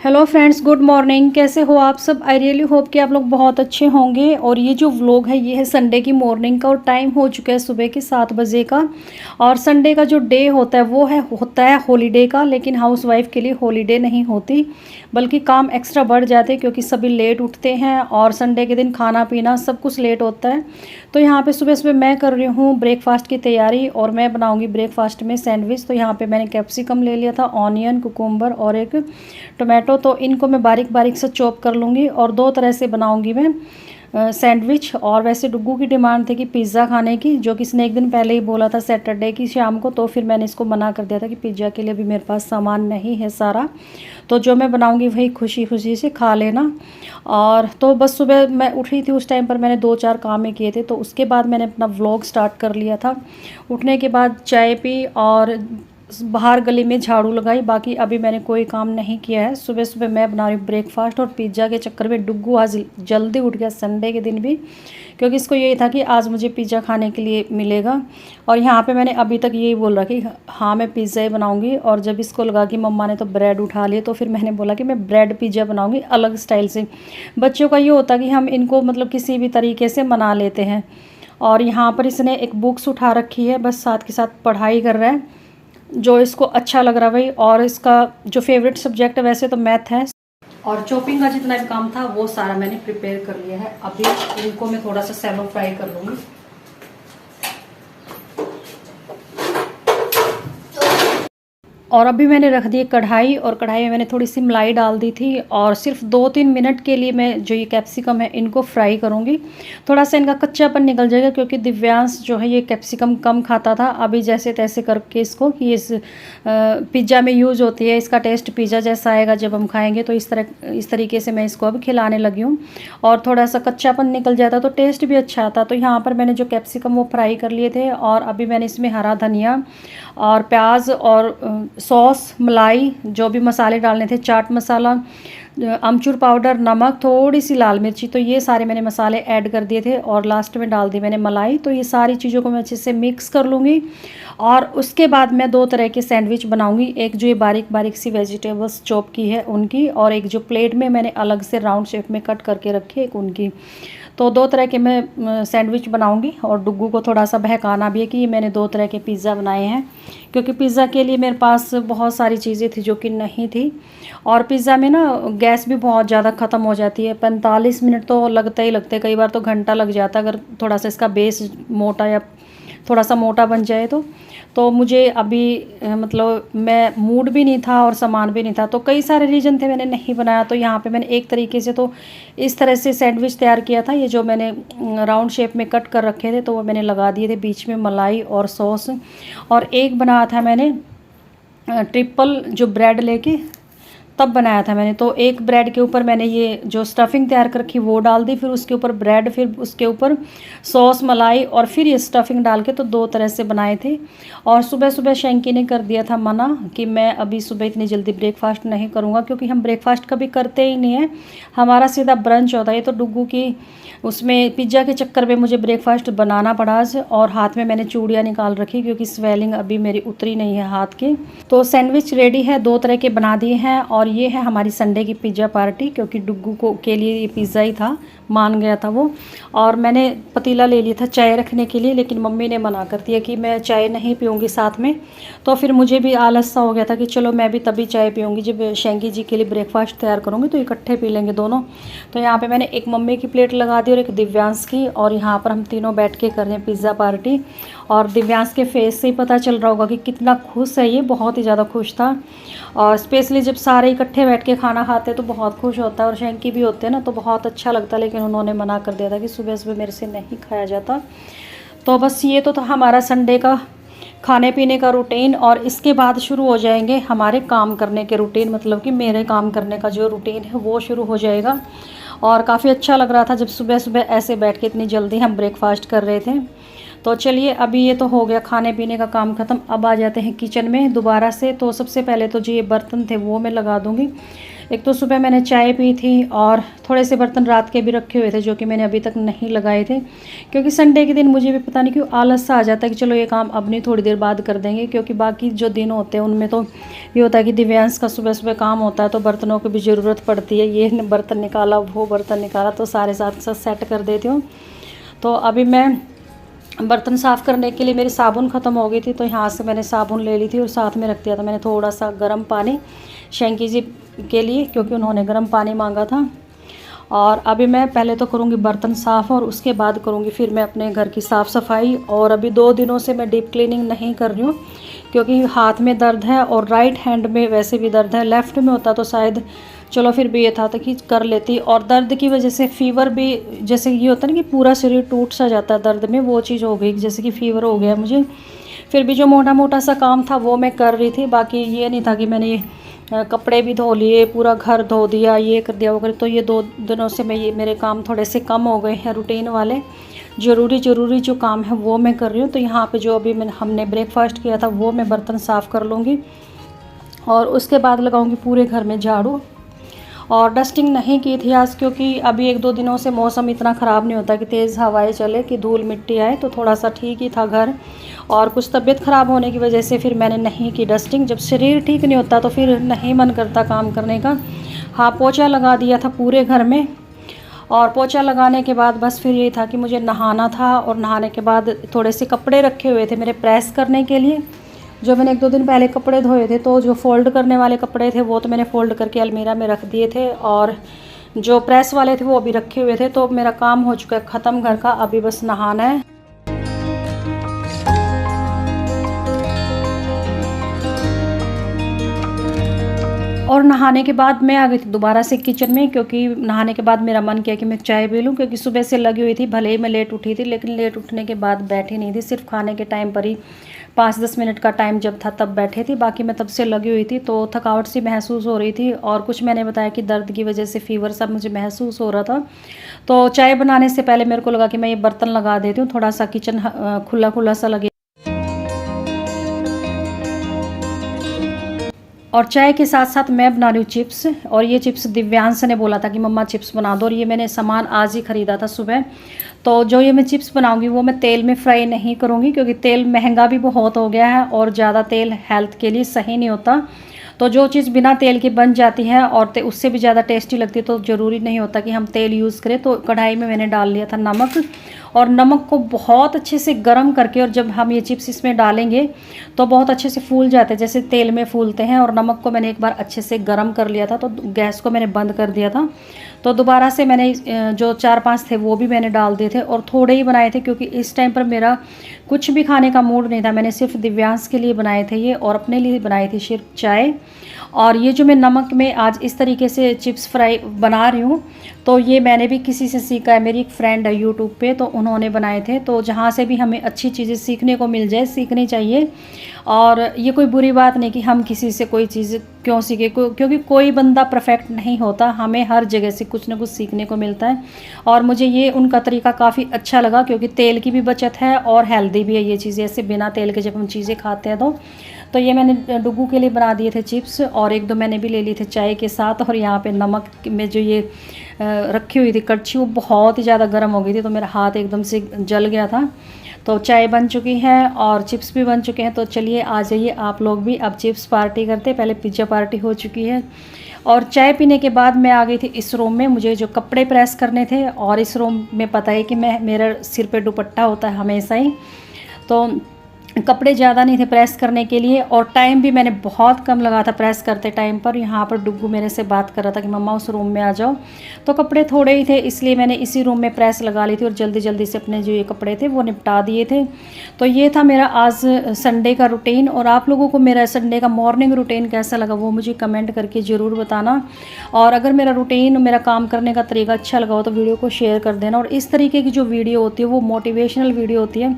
Hello friends, good morning. कैसे हो आप सब? आई रियली होप कि आप लोग बहुत अच्छे होंगे। और ये जो व्लॉग है ये है संडे की मॉर्निंग का और टाइम हो चुका है सुबह के 7 बजे का। और संडे का जो डे होता है वो होता है हॉलीडे का, लेकिन हाउसवाइफ के लिए हॉलीडे नहीं होती, बल्कि काम एक्स्ट्रा बढ़ जाते हैं क्योंकि सभी लेट उठते हैं और संडे के दिन खाना पीना सब कुछ लेट होता है। तो यहाँ पे सुबह सुबह मैं कर रही हूँ ब्रेकफास्ट की तैयारी और मैं बनाऊँगी ब्रेकफास्ट में सैंडविच। तो यहाँ पे मैंने कैप्सिकम ले लिया था, ऑनियन, कुकुम्बर और एक टोमेटो। तो इनको मैं बारीक बारीक से चॉप कर लूँगी और दो तरह से बनाऊँगी मैं सैंडविच। और वैसे डुग्गू की डिमांड थी कि पिज़्ज़ा खाने की, जो कि इसने एक दिन पहले ही बोला था सैटरडे की शाम को। तो फिर मैंने इसको मना कर दिया था कि पिज़्ज़ा के लिए भी मेरे पास सामान नहीं है सारा, तो जो मैं बनाऊंगी वही खुशी खुशी से खा लेना। और तो बस सुबह मैं उठी थी, उस टाइम पर मैंने 2-4 काम में किए थे। तो उसके बाद मैंने अपना व्लॉग स्टार्ट कर लिया था। उठने के बाद चाय पी और बाहर गली में झाड़ू लगाई। बाकी अभी मैंने कोई काम नहीं किया है। सुबह सुबह मैं बना रही हूँ ब्रेकफास्ट और पिज़्ज़ा के चक्कर में डुग्गू आज जल्दी उठ गया संडे के दिन भी, क्योंकि इसको यही था कि आज मुझे पिज़्ज़ा खाने के लिए मिलेगा। और यहाँ पे मैंने अभी तक यही बोल रहा कि हाँ मैं पिज़्ज़ा ही बनाऊँगी। और जब इसको लगा कि मम्मा ने तो ब्रेड उठा लिए, तो फिर मैंने बोला कि मैं ब्रेड पिज़्ज़ा बनाऊँगी अलग स्टाइल से। बच्चों का ये होता कि हम इनको मतलब किसी भी तरीके से मना लेते हैं। और यहाँ पर इसने एक बुक्स उठा रखी है, बस साथ के साथ पढ़ाई कर रहा है जो इसको अच्छा लग रहा है भाई। और इसका जो फेवरेट सब्जेक्ट है वैसे तो मैथ है। और चॉपिंग का जितना भी काम था वो सारा मैंने प्रिपेयर कर लिया है। अभी इनको मैं थोड़ा सा सैलो फ्राई कर लूँगी। और अभी मैंने रख दी कढ़ाई, और कढ़ाई में मैंने थोड़ी सी मलाई डाल दी थी और सिर्फ 2-3 मिनट के लिए मैं जो ये कैप्सिकम है इनको फ्राई करूँगी। थोड़ा सा इनका कच्चापन निकल जाएगा, क्योंकि दिव्यांश जो है ये कैप्सिकम कम खाता था। अभी जैसे तैसे करके इसको कि इस पिज़्ज़ा में यूज़ होती है, इसका टेस्ट पिज़्ज़ा जैसा आएगा जब हम खाएँगे। तो इस तरीके से मैं इसको अब खिलाने लगी हूँ। और थोड़ा सा कच्चापन निकल जाता तो टेस्ट भी अच्छा आता। तो यहाँ पर मैंने जो कैप्सिकम वो फ्राई कर लिए थे, और अभी मैंने इसमें हरा धनिया और प्याज और सॉस, मलाई, जो भी मसाले डालने थे, चाट मसाला, अमचूर पाउडर, नमक, थोड़ी सी लाल मिर्ची, तो ये सारे मैंने मसाले ऐड कर दिए थे। और लास्ट में डाल दी मैंने मलाई। तो ये सारी चीज़ों को मैं अच्छे से मिक्स कर लूँगी। और उसके बाद मैं 2 तरह के सैंडविच बनाऊँगी। एक जो ये बारीक बारीक सी वेजिटेबल्स चॉप की है उनकी, और एक जो प्लेट में मैंने अलग से राउंड शेप में कट करके रखी है एक उनकी। तो 2 तरह के मैं सैंडविच बनाऊंगी। और डुग्गू को थोड़ा सा बहकाना भी है कि मैंने 2 तरह के पिज़्ज़ा बनाए हैं, क्योंकि पिज़्ज़ा के लिए मेरे पास बहुत सारी चीज़ें थी जो कि नहीं थी। और पिज़्ज़ा में ना गैस भी बहुत ज़्यादा ख़त्म हो जाती है। 45 मिनट तो लगते ही लगते, कई बार तो घंटा लग जाता अगर थोड़ा सा इसका बेस मोटा या थोड़ा सा मोटा बन जाए तो मुझे अभी मतलब मैं मूड भी नहीं था और सामान भी नहीं था, तो कई सारे रीज़न थे मैंने नहीं बनाया। तो यहाँ पे मैंने एक तरीके से तो इस तरह से सैंडविच तैयार किया था। ये जो मैंने राउंड शेप में कट कर रखे थे तो वो मैंने लगा दिए थे बीच में मलाई और सॉस। और एक बनाया था मैंने ट्रिपल जो ब्रेड लेके तब बनाया था मैंने। तो एक ब्रेड के ऊपर मैंने ये जो स्टफिंग तैयार कर रखी वो डाल दी, फिर उसके ऊपर ब्रेड, फिर उसके ऊपर सॉस, मलाई और फिर ये स्टफिंग डाल के तो 2 तरह से बनाए थे। और सुबह सुबह शैंकी ने कर दिया था मना कि मैं अभी सुबह इतनी जल्दी ब्रेकफास्ट नहीं करूँगा, क्योंकि हम ब्रेकफास्ट कभी करते ही नहीं है, हमारा सीधा ब्रंच होता है। ये तो डुग्गू की उसमें पिज़्ज़ा के चक्कर में मुझे ब्रेकफास्ट बनाना पड़ा आज। और हाथ में मैंने चूड़ियाँ निकाल रखी क्योंकि स्वेलिंग अभी मेरी उतरी नहीं है हाथ की। तो सैंडविच रेडी है, 2 तरह के बना दिए हैं। और ये है हमारी संडे की पिज़्ज़ा पार्टी, क्योंकि डुग्गू को के लिए ये पिज़्ज़ा ही था, मान गया था वो। और मैंने पतीला ले लिया था चाय रखने के लिए, लेकिन मम्मी ने मना कर दिया कि मैं चाय नहीं पीऊँगी साथ में। तो फिर मुझे भी आलस सा हो गया था कि चलो मैं भी तभी चाय पीऊँगी जब शैंकी जी के लिए ब्रेकफास्ट तैयार करूँगी, तो इकट्ठे पी लेंगे दोनों। तो यहाँ पे मैंने एक मम्मी की प्लेट लगा दी और एक दिव्यांश की, और यहाँ पर हम तीनों बैठ के कर रहे हैं पिज़्ज़ा पार्टी। और दिव्यांश के फेस से ही पता चल रहा होगा कि कितना खुश है ये, बहुत ही ज़्यादा खुश था। और स्पेशली जब सारे इकट्ठे बैठ के खाना खाते हैं तो बहुत खुश होता है, और शैंकी भी होते हैं ना तो बहुत अच्छा लगता है। लेकिन उन्होंने मना कर दिया था कि सुबह सुबह मेरे से नहीं खाया जाता। तो बस ये तो था हमारा संडे का खाने पीने का रूटीन। और इसके बाद शुरू हो जाएंगे हमारे काम करने के रूटीन, मतलब कि मेरे काम करने का जो रूटीन है वो शुरू हो जाएगा। और काफ़ी अच्छा लग रहा था जब सुबह सुबह ऐसे बैठ के इतनी जल्दी हम ब्रेकफास्ट कर रहे थे। तो चलिए अभी ये तो हो गया खाने पीने का काम ख़त्म। अब आ जाते हैं किचन में दोबारा से। तो सबसे पहले तो जो ये बर्तन थे वो मैं लगा दूँगी। एक तो सुबह मैंने चाय पी थी और थोड़े से बर्तन रात के भी रखे हुए थे जो कि मैंने अभी तक नहीं लगाए थे, क्योंकि संडे के दिन मुझे भी पता नहीं क्यों आलस सा आ जाता है कि चलो ये काम अब नहीं, थोड़ी देर बाद कर देंगे। क्योंकि बाकी जो दिन होते हैं उनमें तो ये होता है कि दिव्यांश का सुबह सुबह काम होता है तो बर्तनों की भी ज़रूरत पड़ती है, ये बर्तन निकाला वो बर्तन निकाला, तो सारे साथ साथ सेट कर देती हूँ। तो अभी मैं बर्तन साफ़ करने के लिए मेरी साबुन ख़त्म हो गई थी, तो यहाँ से मैंने साबुन ले ली थी और साथ में रख दिया था मैंने थोड़ा सा गर्म पानी शैंकी जी के लिए, क्योंकि उन्होंने गर्म पानी मांगा था। और अभी मैं पहले तो करूँगी बर्तन साफ़ और उसके बाद करूँगी फिर मैं अपने घर की साफ़ सफाई। और अभी 2 दिनों से मैं डीप क्लीनिंग नहीं कर रही हूँ क्योंकि हाथ में दर्द है और राइट हैंड में वैसे भी दर्द है। लेफ़्ट में होता तो शायद चलो फिर भी ये था कि कर लेती, और दर्द की वजह से फ़ीवर भी, जैसे ये होता है ना कि पूरा शरीर टूट सा जाता है दर्द में, वो चीज़ हो गई, जैसे कि फ़ीवर हो गया मुझे। फिर भी जो मोटा मोटा सा काम था वो मैं कर रही थी, बाकी ये नहीं था कि मैंने कपड़े भी धो लिए, पूरा घर धो दिया, ये कर दिया वो कर। तो ये 2 दिनों से मैं ये मेरे काम थोड़े से कम हो गए हैं रूटीन वाले, ज़रूरी जो काम है वो मैं कर रही हूँ। तो यहाँ पे जो अभी हमने ब्रेकफास्ट किया था वो मैं बर्तन साफ़ कर लूँगी और उसके बाद लगाऊँगी पूरे घर में झाड़ू। और डस्टिंग नहीं की थी आज क्योंकि अभी 1-2 दिनों से मौसम इतना ख़राब नहीं होता कि तेज़ हवाएं चले कि धूल मिट्टी आए, तो थोड़ा सा ठीक ही था घर। और कुछ तबीयत ख़राब होने की वजह से फिर मैंने नहीं की डस्टिंग। जब शरीर ठीक नहीं होता तो फिर नहीं मन करता काम करने का। हाँ, पोछा लगा दिया था पूरे घर में, और पोछा लगाने के बाद बस फिर यही था कि मुझे नहाना था, और नहाने के बाद थोड़े से कपड़े रखे हुए थे मेरे प्रेस करने के लिए, जो मैंने 1-2 दिन पहले कपड़े धोए थे। तो जो फ़ोल्ड करने वाले कपड़े थे वो तो मैंने फ़ोल्ड करके अलमीरा में रख दिए थे, और जो प्रेस वाले थे वो अभी रखे हुए थे। तो मेरा काम हो चुका है ख़त्म घर का, अभी बस नहाना है। और नहाने के बाद मैं आ गई थी दोबारा से किचन में, क्योंकि नहाने के बाद मेरा मन किया कि मैं चाय पी लूँ, क्योंकि सुबह से लगी हुई थी। भले ही मैं लेट उठी थी लेकिन लेट उठने के बाद बैठी नहीं थी, सिर्फ खाने के टाइम पर ही 5-10 मिनट का टाइम जब था तब बैठे थी, बाकी मैं तब से लगी हुई थी। तो थकावट सी महसूस हो रही थी, और कुछ मैंने बताया कि दर्द की वजह से फ़ीवर सा मुझे महसूस हो रहा था। तो चाय बनाने से पहले मेरे को लगा कि मैं ये बर्तन लगा देती हूँ, थोड़ा सा किचन खुला खुला सा लगे। और चाय के साथ साथ मैं बना रही हूँ चिप्स, और ये चिप्स दिव्यांश ने बोला था कि मम्मा चिप्स बना दो, और ये मैंने सामान आज ही ख़रीदा था सुबह। तो जो ये मैं चिप्स बनाऊंगी वो मैं तेल में फ्राई नहीं करूँगी, क्योंकि तेल महंगा भी बहुत हो गया है और ज़्यादा तेल हेल्थ के लिए सही नहीं होता। तो जो चीज़ बिना तेल की बन जाती है और उससे भी ज़्यादा टेस्टी लगती है, तो ज़रूरी नहीं होता कि हम तेल यूज़ करें। तो कढ़ाई में मैंने डाल लिया था नमक, और नमक को बहुत अच्छे से गर्म करके, और जब हम ये चिप्स इसमें डालेंगे तो बहुत अच्छे से फूल जाते हैं जैसे तेल में फूलते हैं। और नमक को मैंने एक बार अच्छे से गर्म कर लिया था, तो गैस को मैंने बंद कर दिया था। तो दोबारा से मैंने जो 4-5 थे वो भी मैंने डाल दिए थे, और थोड़े ही बनाए थे क्योंकि इस टाइम पर मेरा कुछ भी खाने का मूड नहीं था। मैंने सिर्फ दिव्यांश के लिए बनाए थे ये, और अपने लिए बनाई थी सिर्फ चाय। और ये जो मैं नमक में आज इस तरीके से चिप्स फ्राई बना रही हूँ, तो ये मैंने भी किसी से सीखा है, मेरी एक फ्रेंड है यूट्यूब पे, तो उन्होंने बनाए थे। तो जहाँ से भी हमें अच्छी चीज़ें सीखने को मिल जाए, सीखनी चाहिए। और ये कोई बुरी बात नहीं कि हम किसी से कोई चीज़ क्यों सीखे, क्योंकि कोई बंदा परफेक्ट नहीं होता, हमें हर जगह से कुछ ना कुछ सीखने को मिलता है। और मुझे ये उनका तरीका काफ़ी अच्छा लगा, क्योंकि तेल की भी बचत है और हेल्दी भी है ये चीज़ें, ऐसे बिना तेल के जब हम चीज़ें खाते हैं। तो ये मैंने डुगू के लिए बना दिए थे चिप्स, और 1-2 मैंने भी ले ली थे चाय के साथ। और यहाँ पे नमक में जो ये रखी हुई थी कड़छी, वो बहुत ही ज़्यादा गर्म हो गई थी, तो मेरा हाथ एकदम से जल गया था। तो चाय बन चुकी है और चिप्स भी बन चुके हैं। तो चलिए आ जाइए आप लोग भी, अब चिप्स पार्टी करते। पहले पिज़्ज़ा पार्टी हो चुकी है, और चाय पीने के बाद मैं आ गई थी इस रूम में, मुझे जो कपड़े प्रेस करने थे। और इस रूम में पता है कि मेरा सिर पे दुपट्टा होता है हमेशा ही, तो कपड़े ज़्यादा नहीं थे प्रेस करने के लिए, और टाइम भी मैंने बहुत कम लगा था प्रेस करते टाइम पर। यहाँ पर डुग्गू मेरे से बात कर रहा था कि मम्मा उस रूम में आ जाओ, तो कपड़े थोड़े ही थे इसलिए मैंने इसी रूम में प्रेस लगा ली थी, और जल्दी जल्दी से अपने जो ये कपड़े थे वो निपटा दिए थे। तो ये था मेरा आज संडे का रूटीन। और आप लोगों को मेरा संडे का मॉर्निंग रूटीन कैसा लगा वो मुझे कमेंट करके ज़रूर बताना। और अगर मेरा रूटीन, मेरा काम करने का तरीका अच्छा लगा हो तो वीडियो को शेयर कर देना। और इस तरीके की जो वीडियो होती है वो मोटिवेशनल वीडियो होती है,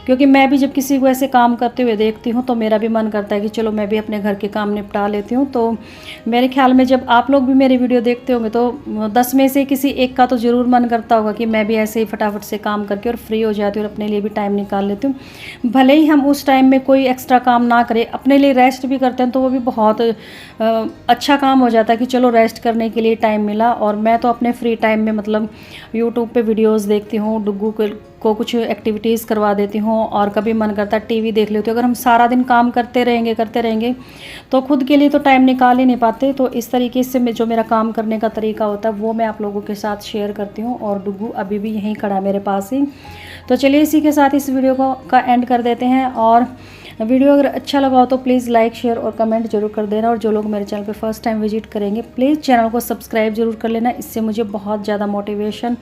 क्योंकि मैं भी जब किसी को ऐसे काम करते हुए देखती हूँ तो मेरा भी मन करता है कि चलो मैं भी अपने घर के काम निपटा लेती हूँ। तो मेरे ख्याल में जब आप लोग भी मेरी वीडियो देखते होंगे तो 10 में से किसी एक का तो ज़रूर मन करता होगा कि मैं भी ऐसे ही फटाफट से काम करके और फ्री हो जाती हूँ और अपने लिए भी टाइम निकाल लेती हूँ। भले ही हम उस टाइम में कोई एक्स्ट्रा काम ना करें, अपने लिए रेस्ट भी करते हैं तो वो भी बहुत अच्छा काम हो जाता है कि चलो रेस्ट करने के लिए टाइम मिला। और मैं तो अपने फ्री टाइम में मतलब यूट्यूब पे वीडियोस देखती हूँ, डुग्गू को कुछ एक्टिविटीज़ करवा देती हूँ, और कभी मन करता है टीवी देख लेती हूँ। अगर हम सारा दिन काम करते रहेंगे तो खुद के लिए तो टाइम निकाल ही नहीं पाते। तो इस तरीके से जो मेरा काम करने का तरीका होता है वो मैं आप लोगों के साथ शेयर करती हूँ। और डुग्गू अभी भी यहीं खड़ा मेरे पास ही। तो चलिए इसी के साथ इस वीडियो का एंड कर देते हैं। और वीडियो अगर अच्छा लगा हो तो प्लीज़ लाइक शेयर और कमेंट जरूर कर देना। और जो लोग मेरे चैनल पे फर्स्ट टाइम विजिट करेंगे प्लीज़ चैनल को सब्सक्राइब जरूर कर लेना, इससे मुझे बहुत ज़्यादा मोटिवेशन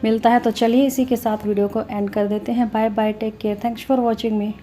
मिलता है। तो चलिए इसी के साथ वीडियो को एंड कर देते हैं। Bye bye, take care, thanks for watching me.